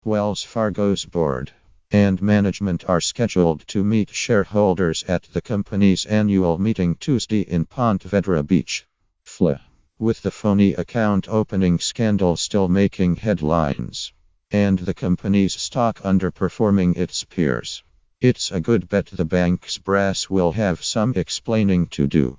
Wells Fargo's board and management are scheduled to meet shareholders at the company's annual meeting Tuesday in Ponte Vedra Beach, Florida. With the phony account opening scandal still making headlines, and the company's stock underperforming its peers, it's a good bet the bank's brass will have some explaining to do.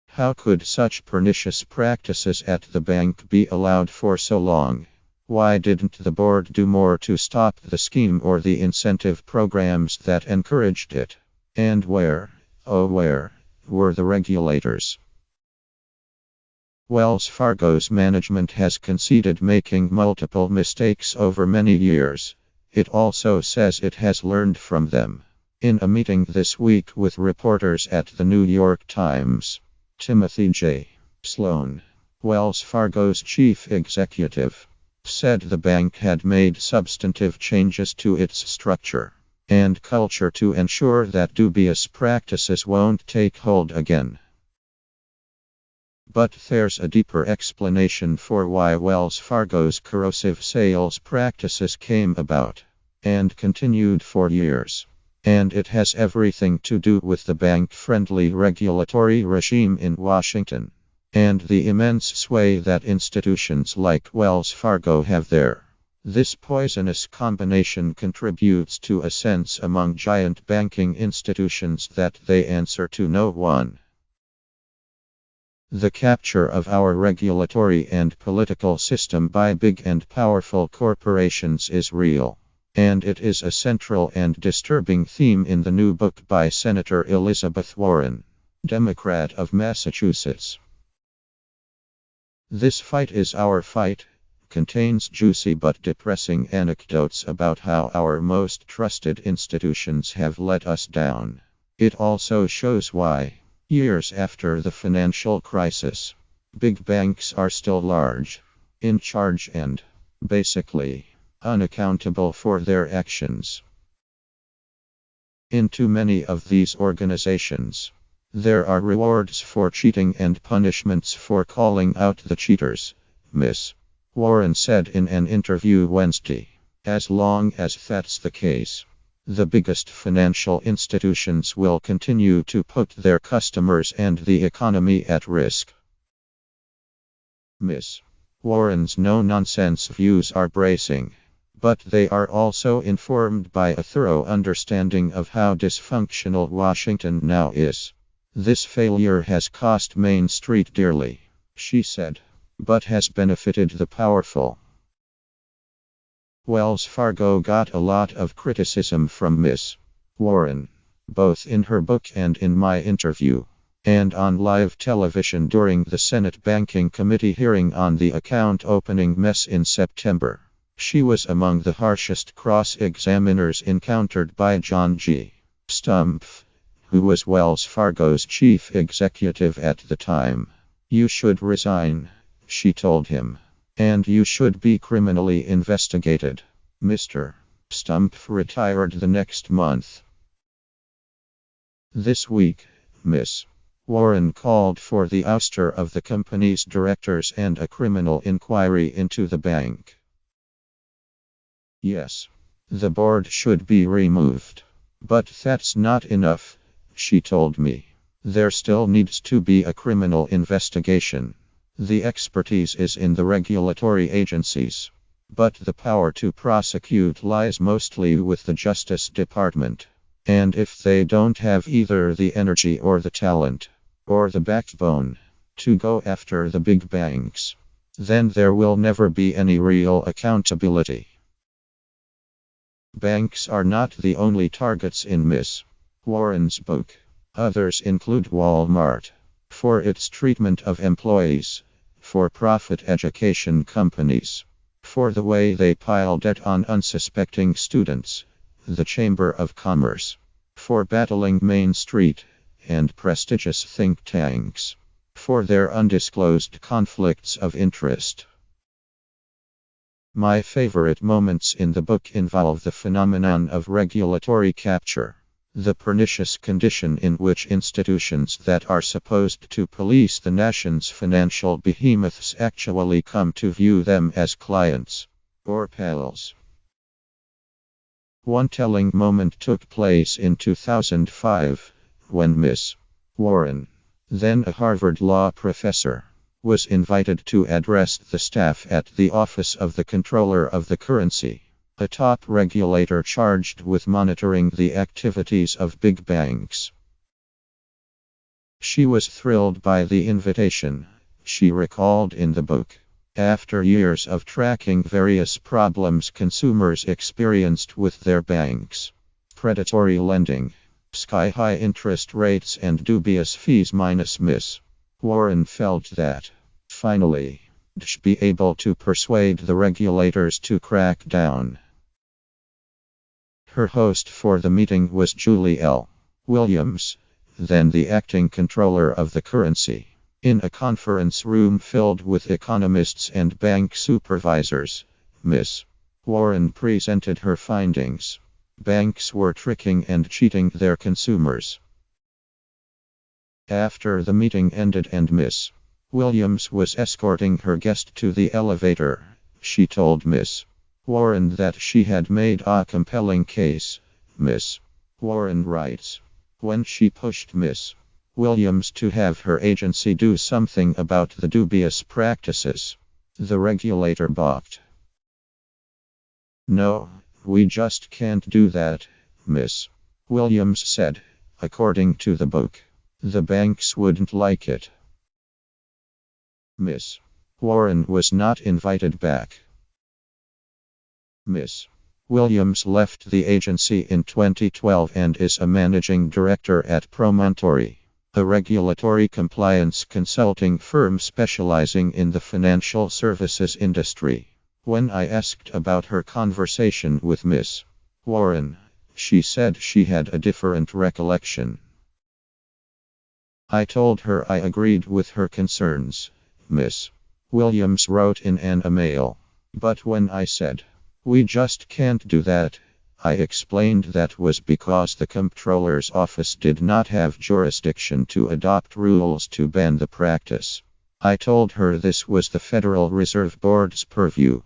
How could such pernicious practices at the bank be allowed for so long? Why didn't the board do more to stop the scheme or the incentive programs that encouraged it? And where, oh where, were the regulators? Wells Fargo's management has conceded making multiple mistakes over many years. It also says it has learned from them. In a meeting this week with reporters at the New York Times, Timothy J. Sloan, Wells Fargo's chief executive, said the bank had made substantive changes to its structure and culture to ensure that dubious practices won't take hold again. But there's a deeper explanation for why Wells Fargo's corrosive sales practices came about and continued for years. And it has everything to do with the bank-friendly regulatory regime in Washington and the immense sway that institutions like Wells Fargo have there. This poisonous combination contributes to a sense among giant banking institutions that they answer to no one. The capture of our regulatory and political system by big and powerful corporations is real, and it is a central and disturbing theme in the new book by Senator Elizabeth Warren, Democrat of Massachusetts. This Fight is Our Fight contains juicy but depressing anecdotes about how our most trusted institutions have let us down. It also shows why, years after the financial crisis, big banks are still large, in charge and, basically, unaccountable for their actions. In too many of these organizations, there are rewards for cheating and punishments for calling out the cheaters, Ms. Warren said in an interview Wednesday. As long as that's the case, the biggest financial institutions will continue to put their customers and the economy at risk. Ms. Warren's no-nonsense views are bracing, but they are also informed by a thorough understanding of how dysfunctional Washington now is. This failure has cost Main Street dearly, she said, but has benefited the powerful. Wells Fargo got a lot of criticism from Ms. Warren, both in her book and in my interview, and on live television during the Senate Banking Committee hearing on the account opening mess in September. She was among the harshest cross-examiners encountered by John G. Stumpf, who was Wells Fargo's chief executive at the time. You should resign, she told him. And you should be criminally investigated. Mr. Stumpf retired the next month. This week, Ms. Warren called for the ouster of the company's directors and a criminal inquiry into the bank. Yes, the board should be removed. But that's not enough, she told me. There still needs to be a criminal investigation. The expertise is in the regulatory agencies, but the power to prosecute lies mostly with the Justice Department. And if they don't have either the energy or the talent, or the backbone, to go after the big banks, then there will never be any real accountability. Banks are not the only targets in Ms. Warren's book. Others include Walmart, for its treatment of employees, for-profit education companies, for the way they pile debt on unsuspecting students, the Chamber of Commerce, for battling Main Street, and prestigious think tanks, for their undisclosed conflicts of interest. My favorite moments in the book involve the phenomenon of regulatory capture. The pernicious condition in which institutions that are supposed to police the nation's financial behemoths actually come to view them as clients. or pals. One telling moment took place in 2005 when Miss Warren, then a Harvard law professor, was invited to address the staff at the Office of the Comptroller of the Currency, a top regulator charged with monitoring the activities of big banks. She was thrilled by the invitation, she recalled in the book. After years of tracking various problems consumers experienced with their banks, predatory lending, sky-high interest rates and dubious fees, Miss Warren felt that, finally, she'd be able to persuade the regulators to crack down. Her host for the meeting was Julie L. Williams, then the acting controller of the currency. In a conference room filled with economists and bank supervisors, Miss Warren presented her findings. Banks were tricking and cheating their consumers. After the meeting ended and Miss Williams was escorting her guest to the elevator, she told Miss Warren that she had made a compelling case. Miss Warren writes, when she pushed Miss Williams to have her agency do something about the dubious practices, the regulator balked. No, we just can't do that, Miss Williams said. According to the book, the banks wouldn't like it. Miss Warren was not invited back. Miss Williams left the agency in 2012 and is a managing director at Promontory, a regulatory compliance consulting firm specializing in the financial services industry. When I asked about her conversation with Miss Warren, she said she had a different recollection. I told her I agreed with her concerns, Miss Williams wrote in an email. But when I said, we just can't do that, I explained that was because the Comptroller's office did not have jurisdiction to adopt rules to ban the practice. I told her this was the Federal Reserve Board's purview.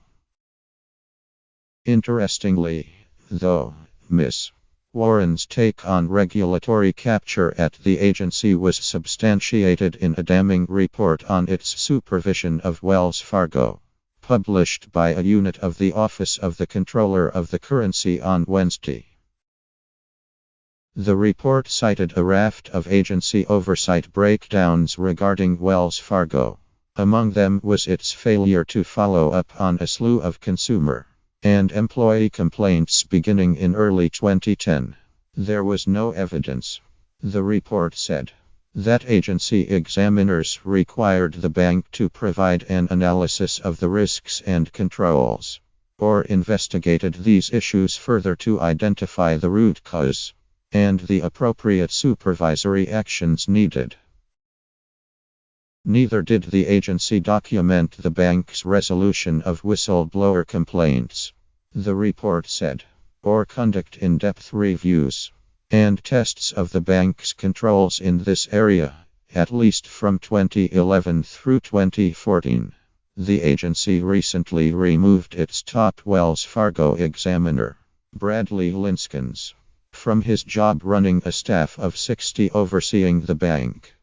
Interestingly, though, Miss Warren's take on regulatory capture at the agency was substantiated in a damning report on its supervision of Wells Fargo, published by a unit of the Office of the Comptroller of the Currency on Wednesday. The report cited a raft of agency oversight breakdowns regarding Wells Fargo. Among them was its failure to follow up on a slew of consumer and employee complaints beginning in early 2010. There was no evidence, the report said, that agency examiners required the bank to provide an analysis of the risks and controls, or investigated these issues further to identify the root cause and the appropriate supervisory actions needed. Neither did the agency document the bank's resolution of whistleblower complaints, the report said, or conduct in-depth reviews and tests of the bank's controls in this area, at least from 2011 through 2014. The agency recently removed its top Wells Fargo examiner, Bradley Linskens, from his job running a staff of 60 overseeing the bank.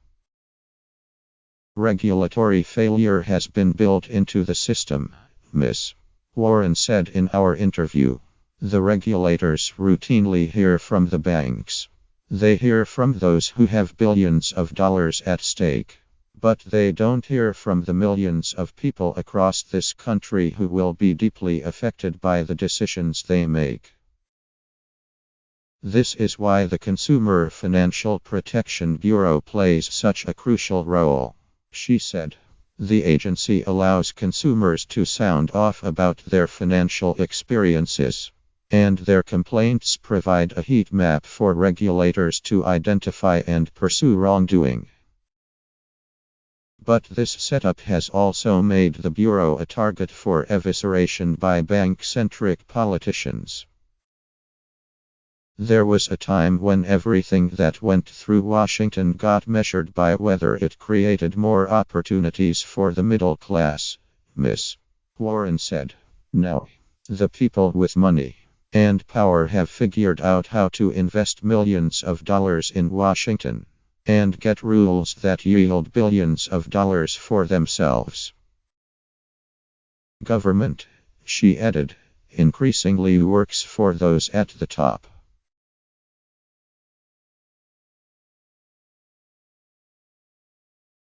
Regulatory failure has been built into the system, Miss Warren said in our interview. The regulators routinely hear from the banks. They hear from those who have billions of dollars at stake. But they don't hear from the millions of people across this country who will be deeply affected by the decisions they make. This is why the Consumer Financial Protection Bureau plays such a crucial role, she said. The agency allows consumers to sound off about their financial experiences, and their complaints provide a heat map for regulators to identify and pursue wrongdoing. But this setup has also made the Bureau a target for evisceration by bank-centric politicians. There was a time when everything that went through Washington got measured by whether it created more opportunities for the middle class, Miss Warren said. Now, The people with money and power have figured out how to invest millions of dollars in Washington and get rules that yield billions of dollars for themselves. Government, she added, increasingly works for those at the top.